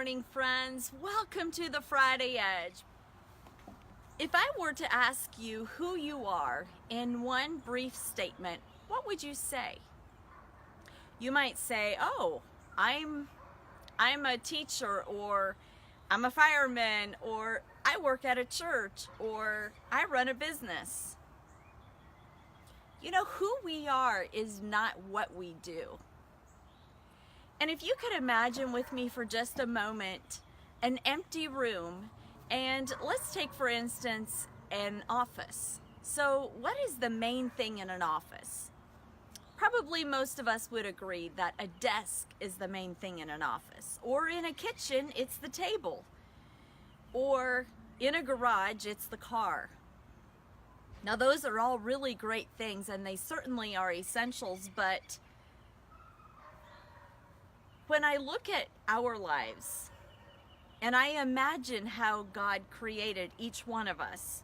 morning, friends. Welcome to the Friday Edge. If I were to ask you who you are in one brief statement, what would you say? You might say, oh, I'm a teacher, or I'm a fireman, or I work at a church, or I run a business. You know, who we are is not what we do. And if you could imagine with me for just a moment an empty room, and let's take for instance an office. So what is the main thing in an office? Probably most of us would agree that a desk is the main thing in an office. Or in a kitchen, it's the table. Or in a garage, it's the car. Now those are all really great things, and they certainly are essentials, but when I look at our lives and I imagine how God created each one of us,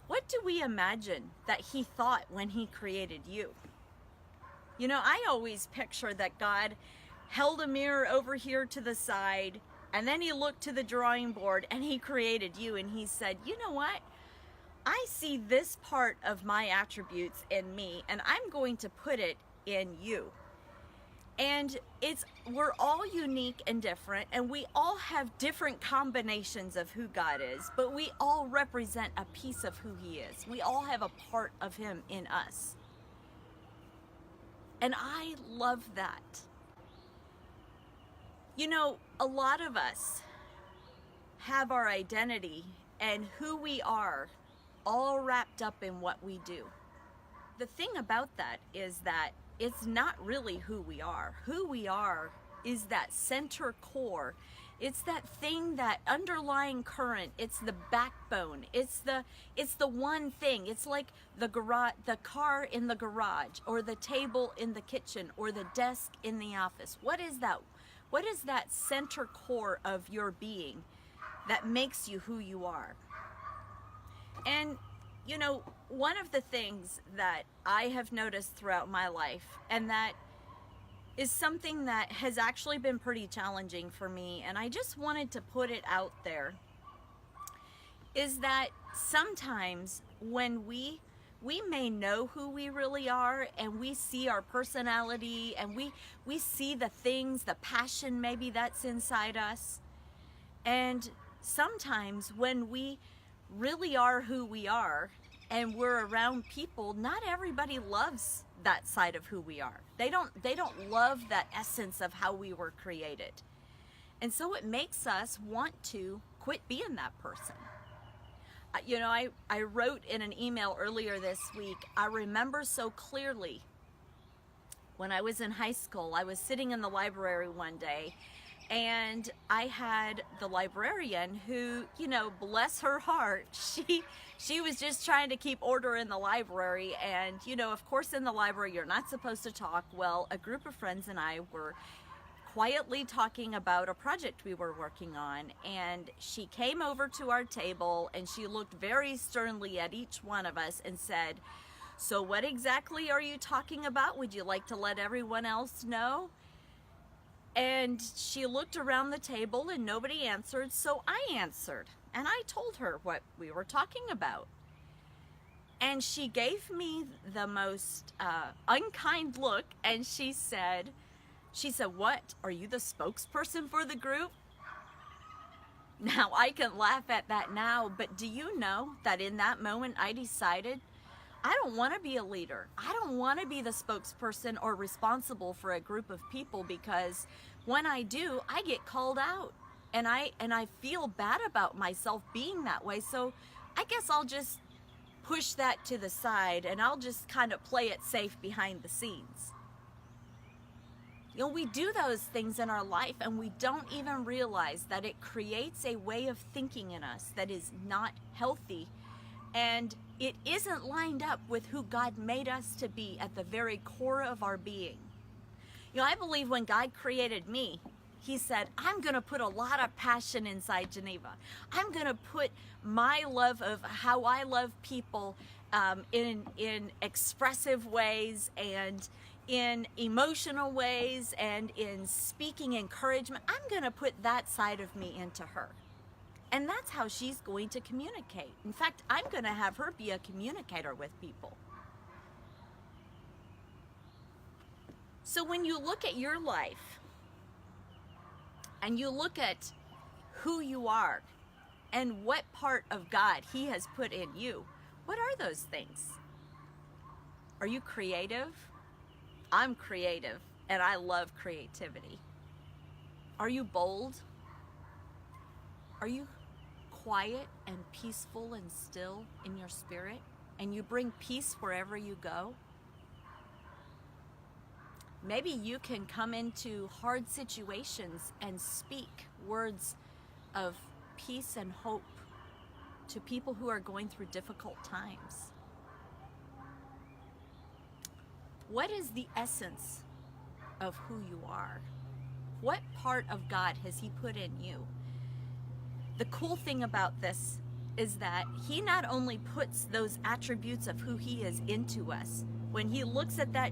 what do we imagine that He thought when He created you? You know, I always picture that God held a mirror over here to the side, and then He looked to the drawing board and He created you, and He said, you know what? I see this part of my attributes in me, and I'm going to put it in you. And we're all unique and different, and we all have different combinations of who God is, but we all represent a piece of who He is. We all have a part of Him in us. And I love that. You know, a lot of us have our identity and who we are all wrapped up in what we do. The thing about that is that it's not really who we are. Who we are is that center core. It's that thing, that underlying current. It's the backbone. It's the one thing. It's like the car in the garage, or the table in the kitchen, or the desk in the office. What is that? What is that center core of your being that makes you who you are? And you know, one of the things that I have noticed throughout my life, and that is something that has actually been pretty challenging for me, and I just wanted to put it out there, is that sometimes when we may know who we really are, and we see our personality, and we see the things, the passion maybe that's inside us, and sometimes when we really are who we are and we're around people, not everybody loves that side of who we are. They don't love that essence of how we were created. And so it makes us want to quit being that person. You know, I wrote in an email earlier this week, I remember so clearly when I was in high school, I was sitting in the library one day, and I had the librarian who, you know, bless her heart, she was just trying to keep order in the library. And, you know, of course in the library you're not supposed to talk. Well, a group of friends and I were quietly talking about a project we were working on, and she came over to our table and she looked very sternly at each one of us and said, "So what exactly are you talking about? Would you like to let everyone else know?" And she looked around the table and nobody answered, so I answered. And I told her what we were talking about. And she gave me the most unkind look, and she said, "What, are you the spokesperson for the group?" Now, I can laugh at that now, but do you know that in that moment I decided I don't want to be a leader. I don't want to be the spokesperson or responsible for a group of people, because when I do, I get called out, and I feel bad about myself being that way. So I guess I'll just push that to the side, and I'll just kind of play it safe behind the scenes. You know, we do those things in our life, and we don't even realize that it creates a way of thinking in us that is not healthy, and it isn't lined up with who God made us to be at the very core of our being. You know, I believe when God created me, He said, I'm going to put a lot of passion inside Geneva. I'm going to put my love of how I love people in expressive ways, and in emotional ways and in speaking encouragement, I'm going to put that side of me into her. And that's how she's going to communicate. In fact, I'm going to have her be a communicator with people. So when you look at your life and you look at who you are and what part of God He has put in you, what are those things? Are you creative? I'm creative, and I love creativity. Are you bold? Are you quiet and peaceful and still in your spirit, and you bring peace wherever you go? Maybe you can come into hard situations and speak words of peace and hope to people who are going through difficult times. What is the essence of who you are? What part of God has He put in you? The cool thing about this is that He not only puts those attributes of who He is into us, when He looks at that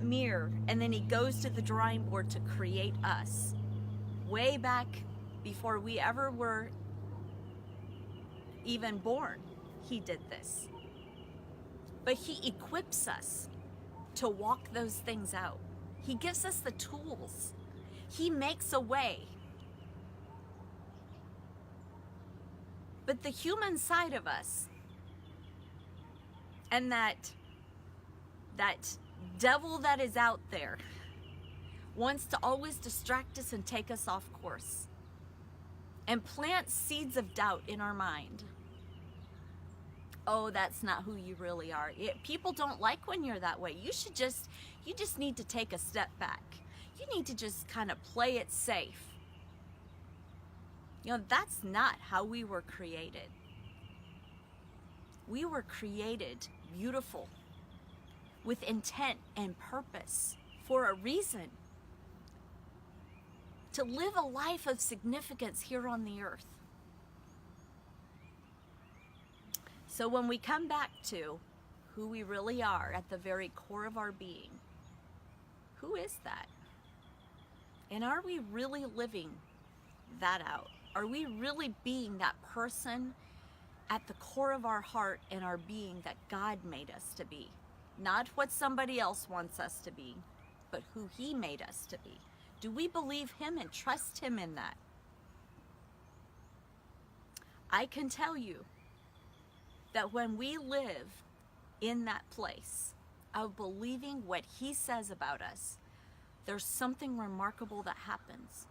mirror and then He goes to the drawing board to create us, way back before we ever were even born, He did this. But He equips us to walk those things out. He gives us the tools. He makes a way. But the human side of us and that devil that is out there wants to always distract us and take us off course and plant seeds of doubt in our mind. Oh, that's not who you really are. People don't like when you're that way. You just need to take a step back. You need to just kind of play it safe. You know, that's not how we were created. We were created beautiful, with intent and purpose, for a reason. To live a life of significance here on the earth. So when we come back to who we really are at the very core of our being, who is that? And are we really living that out? Are we really being that person at the core of our heart and our being that God made us to be? Not what somebody else wants us to be, but who He made us to be. Do we believe Him and trust Him in that? I can tell you that when we live in that place of believing what He says about us, there's something remarkable that happens.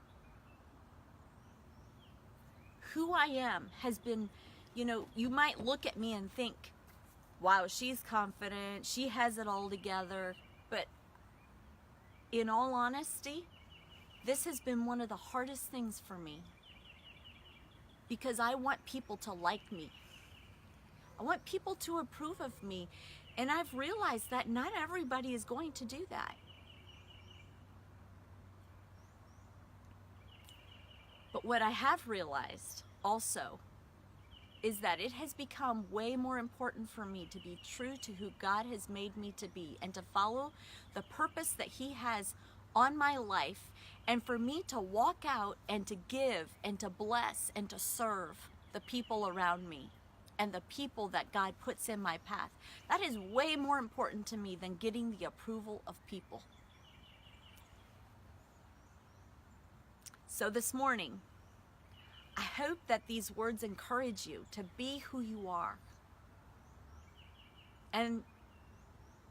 Who I am has been, you might look at me and think, wow, she's confident, she has it all together. But in all honesty, this has been one of the hardest things for me, because I want people to like me. I want people to approve of me. And I've realized that not everybody is going to do that. But what I have realized also is that it has become way more important for me to be true to who God has made me to be, and to follow the purpose that He has on my life, and for me to walk out and to give and to bless and to serve the people around me and the people that God puts in my path. That is way more important to me than getting the approval of people. So this morning, I hope that these words encourage you to be who you are and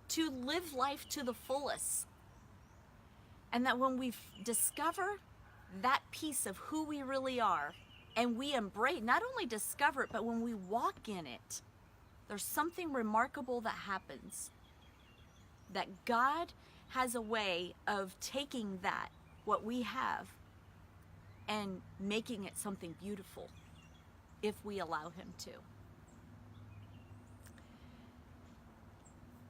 to live life to the fullest. And that when we discover that piece of who we really are, and we embrace, not only discover it, but when we walk in it, there's something remarkable that happens. That God has a way of taking that, what we have, and making it something beautiful if we allow Him to.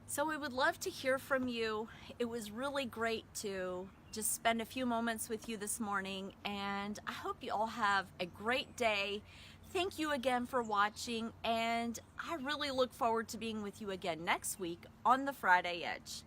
So we would love to hear from you. It was really great to just spend a few moments with you this morning, and I hope you all have a great day. Thank you again for watching, and I really look forward to being with you again next week on the Friday Edge.